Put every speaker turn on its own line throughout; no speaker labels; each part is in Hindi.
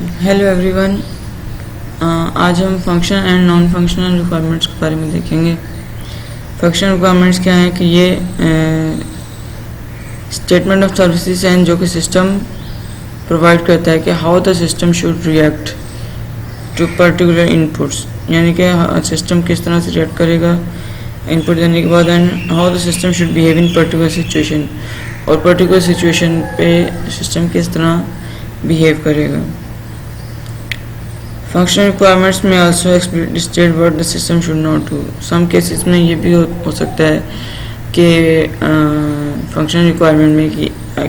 Hello everyone. आज हम function and non functional requirements के बारे में देखेंगे। फंक्शनल रिक्वायरमेंट्स क्या है कि ये स्टेटमेंट ऑफ सर्विसेज हैं जो कि सिस्टम प्रोवाइड करता है कि how the system should react to particular inputs, यानी कि सिस्टम किस तरह से रिएक्ट करेगा इनपुट देने के बाद, and how the system should behave in particular situation, और पर्टिकुलर सिचुएशन पे सिस्टम किस तरह बिहेव करेगा। फंक्शनल रिक्वायरमेंट्स में also explicitly state what the system should not do. Some cases में ये भी हो सकता है कि फंक्शनल रिक्वायरमेंट में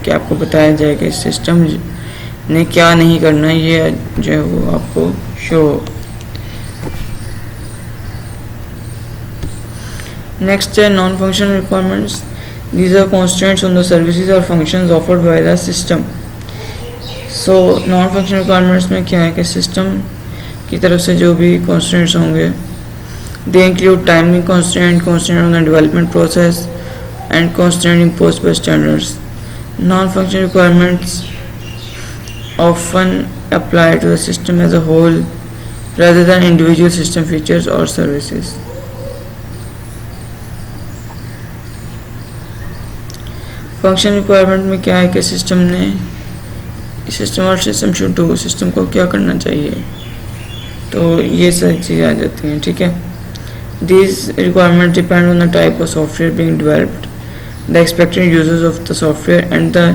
कि आपको बताया जाए कि सिस्टम ने क्या नहीं करना, ये जो है वो आपको शो। नेक्स्ट है non functional requirements. These are constants on the services और functions offered by the system. So non functional requirements में क्या है कि सिस्टम की तरफ से जो भी कॉन्स्टेंट्स होंगे, they include timing constant, constant on the development process and constant imposed by standards. Non functional requirements often apply to the system as a whole rather than individual system features or services. Function requirement में क्या है कि सिस्टम और सिस्टम शुड डू, सिस्टम को क्या करना चाहिए, तो ये सारी चीज़ें आ जाती हैं। ठीक है, these requirements depend on the type of software being developed, the expected users of the software, and the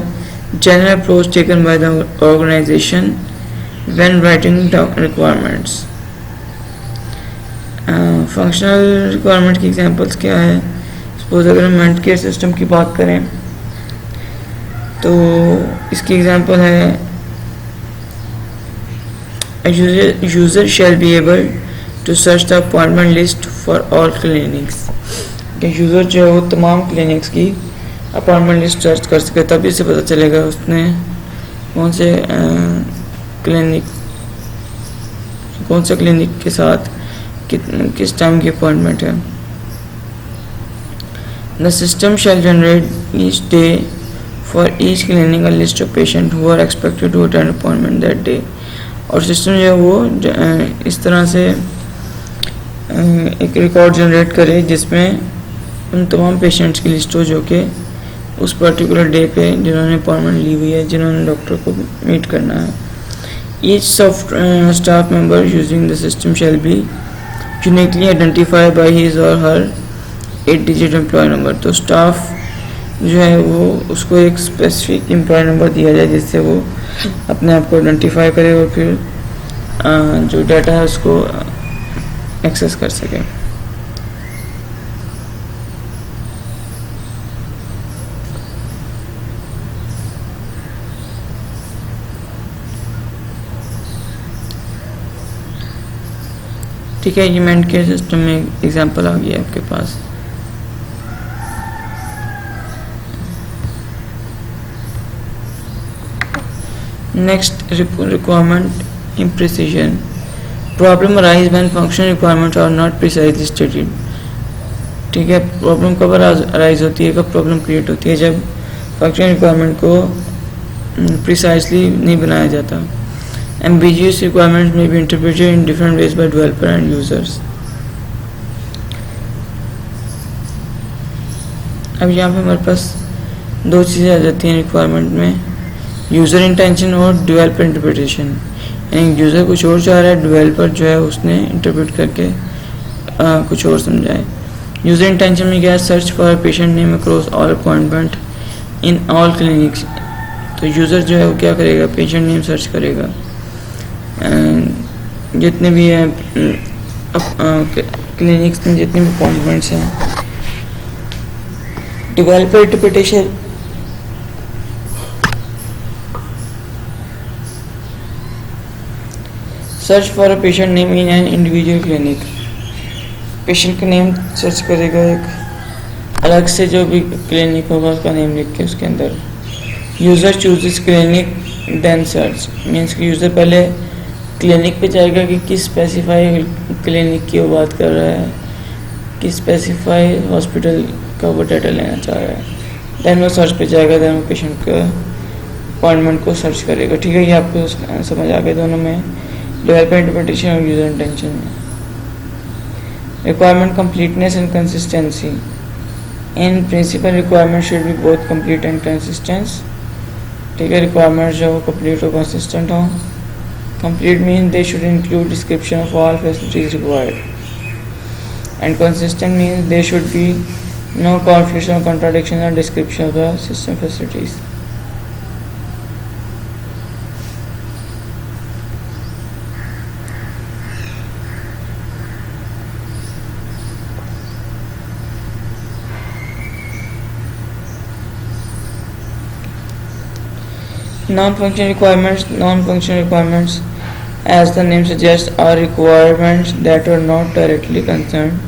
general approach taken by the organization when writing the requirements. Functional requirement की एग्जांपल्स क्या है। सपोज अगर हम मेंट केयर सिस्टम की बात करें तो इसकी एग्जांपल है user shall be able to search the appointment list for all clinics. User जो है वो तमाम क्लिनिक्स की अपॉइंटमेंट लिस्ट सर्च कर सके, तभी से पता चलेगा उसने कौन से क्लिनिक के साथ किस टाइम की अपॉइंटमेंट है। The system shall generate each day for each clinic a list of patient who are expected to attend appointment that day. और सिस्टम जो है वो इस तरह से एक रिकॉर्ड जनरेट करे जिसमें उन तमाम पेशेंट्स की लिस्ट हो जो कि उस पर्टिकुलर डे पे जिन्होंने अपॉइंटमेंट ली हुई है, जिन्होंने डॉक्टर को मीट करना है। Each staff member using the system shall B uniquely identified by his और हर 8 डिजिट एम्प्लॉय नंबर। तो स्टाफ जो है वो उसको एक स्पेसिफिक एम्प्लॉय नंबर दिया जाए जिससे वो अपने आप को आइडेंटिफाई करे और फिर जो डाटा है उसको एक्सेस कर सके। ठीक है, ये मेंट केयर सिस्टम में एग्जांपल आ गया आपके पास। Next requirement imprecision. Problem arise when functional requirements are not precisely stated. ठीक है, प्रॉब्लम कब अराइज होती है, कब प्रॉब्लम क्रिएट होती है, जब फंक्शनल रिक्वायरमेंट को प्रिसाइजली नहीं बनाया जाता। Ambiguous requirements may be interpreted in different ways by developer and users. अब यहाँ पे हमारे पास दो चीज़ें आ जाती हैं रिक्वायरमेंट में, यूज़र इंटेंशन और डेवलपर इंटरप्रिटेशन। यानी यूज़र कुछ और चाह रहा है, डेवलपर जो है उसने इंटरप्रेट करके कुछ और समझाए। यूज़र इंटेंशन में क्या है, search for patient name across all appointment in all clinics. तो यूज़र जो है वो क्या करेगा, पेशेंट नेम सर्च करेगा जितने भी हैं क्लिनिक्स में जितने भी अपॉइंटमेंट्स हैं। Developer interpretation search for a patient name in an individual clinic. Patient का नेम सर्च करेगा एक अलग से जो भी क्लिनिक होगा उसका नेम लिख के उसके अंदर। User chooses clinic then search, means कि यूज़र पहले क्लिनिक पे जाएगा कि किस स्पेसिफाई क्लिनिक की वो बात कर रहा है, किस स्पेसिफाई हॉस्पिटल का वो डाटा लेना चाह रहा है, देन वो सर्च पे जाएगा, देन वो पेशेंट का रिक्वायरमेंट को सर्च करेगा। ठीक है, ये आपको समझ आ गया दोनों में, डेवलपर इंटरप्रिटेशन और यूजर इंटेंशन में। Requirement completeness and consistency. In principle requirement should be both complete and consistence. ठीक है, रिक्वायरमेंट जो कंप्लीट और कंसिस्टेंट हो। Complete mean they should include description of all facilities required and consistent mean they should be no conflict और कंट्राडिक्शन और description of the system facilities. Non-functional requirements, as the name suggests, are requirements that are not directly concerned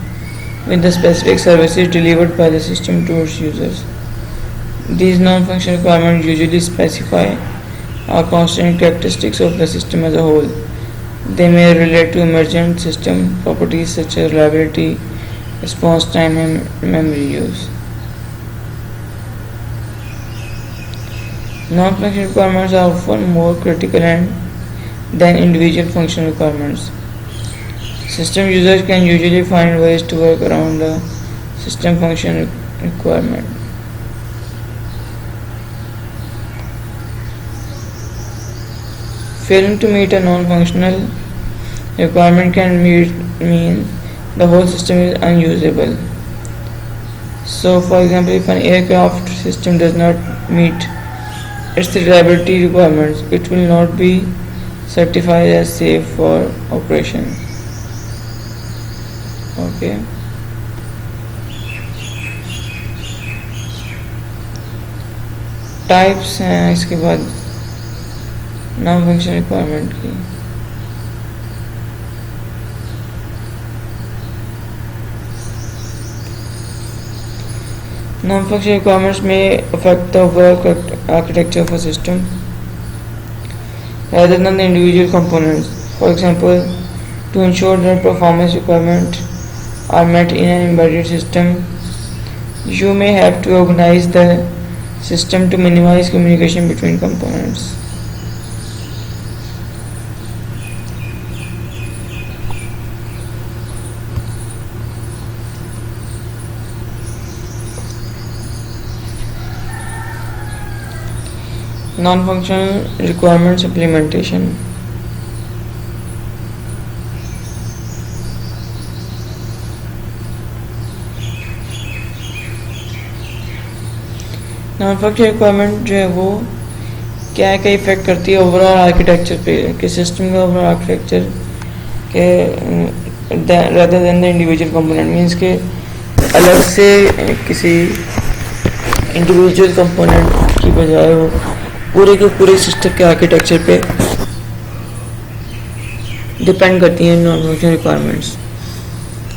with the specific services delivered by the system to its users. These non-functional requirements usually specify or constrain characteristics of the system as a whole. They may relate to emergent system properties such as reliability, response time, and memory use. Non-functional requirements are often more critical than individual functional requirements. System users can usually find ways to work around the system function requirement. Failing to meet a non-functional requirement can mean the whole system is unusable. So, for example, if an aircraft system does not meet its reliability requirements, it will not be certified as safe for operation. Okay. Types हैं इसके बाद नॉन फंक्शनल रिक्वायरमेंट की। Non-functional requirements may affect the work architecture of a system rather than the individual components. For example, to ensure that performance requirements are met in an embedded system, you may have to organize the system to minimize communication between components. Non-functional requirements implementation. Non-functional requirement जो है वो क्या इफेक्ट करती है ओवरऑल आर्किटेक्चर पे, कि सिस्टम का ओवरऑल आर्किटेक्चर के rather than the individual component, means के अलग से किसी इंडिविजुअल कंपोनेंट की बजाय वो पूरे के पूरे सिस्टम के आर्किटेक्चर पे डिपेंड करती हैं non functional requirements.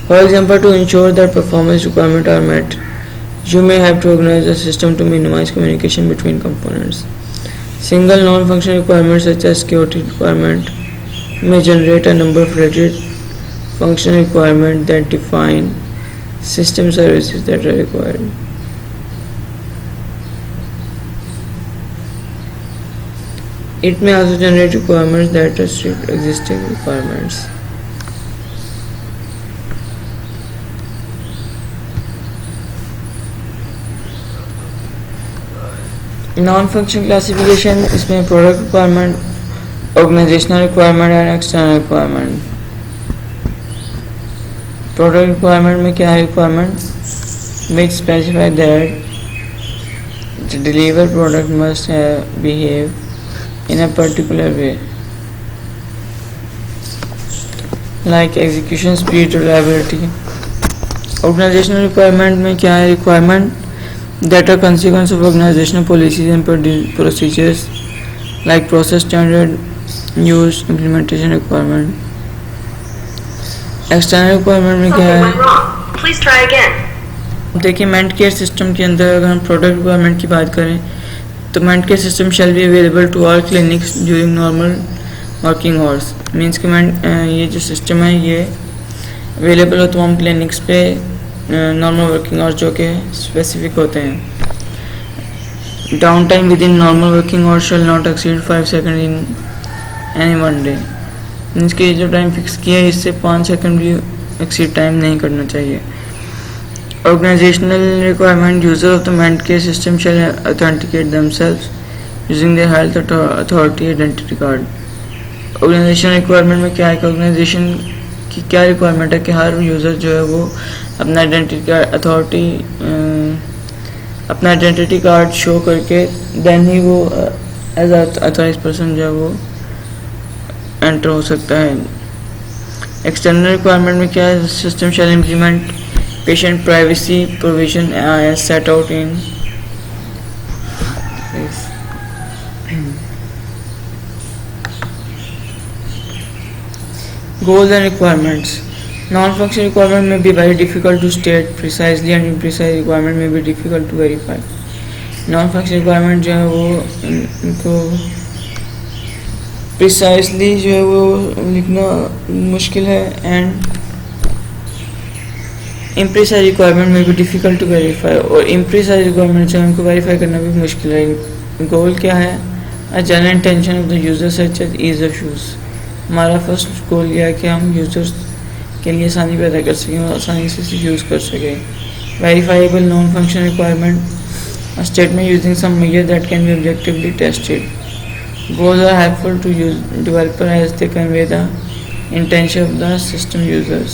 For example, to ensure that performance requirement are met, you may have to organize the system to minimize communication between components. Single non-functional requirements such as security requirement may generate a number of related functional requirements that define system services that are required. It may also generate requirements that restrict existing requirements. Non-functional classification, इसमें product requirement, organizational requirement and external requirement. Product requirement में क्या है requirement? Which specify that the delivered product must behave in a particular way, like execution speed, reliability. Organizational requirement में क्या है requirement? That are consequence of organizational policies and procedures, like process standard, use, implementation requirement. External requirement में क्या है?
Please try again.
देखिए, मेंट केयर सिस्टम के अंदर अगर हम प्रोडक्ट रिक्वायरमेंट की बात करें तो Mentcare system shall be available to all clinics during normal working hours. Means कि ये जो सिस्टम है ये अवेलेबल हो तमाम क्लिनिक्स पे नॉर्मल वर्किंग आवर्स जो कि स्पेसिफिक होते हैं। Downtime within normal working और shall not exceed 5 second in any one day. इसके जो टाइम फिक्स किया है इससे 5 सेकंड भी एक्सीड टाइम नहीं करना चाहिए। Organizational requirement, user of the Medcare system shall authenticate themselves using their health authority identity card. Organization requirement में क्या है कि ऑर्गेनाइजेशन की क्या रिक्वायरमेंट है कि हर यूज़र जो है वो अपना आइडेंटिटी कार्ड शो करके देन ही वो एज अथॉराइज्ड पर्सन जो है वो एंटर हो सकता है। एक्सटर्नल रिक्वायरमेंट में क्या है, system shall implement patient privacy provision as set out in goals and requirements. Non-functional requirement may be very difficult to state precisely and imprecise requirement may be difficult to verify. Non-functional requirement जो है वो इनको precisely जो है वो लिखना मुश्किल है and imprecise requirement may be difficult to verify और imprecise requirement जो है उनको verify करना भी मुश्किल है। Goal क्या है? A general intention of the user such as ease of use. हमारा फर्स्ट गोल यह है कि हम यूजर्स के लिए आसानी पैदा कर सकें और आसानी से इसे यूज़ कर सकें। Verifiable non function requirement statement using some measure that can be objectively tested. Goals are helpful to use developer as they convey the intention of the system users.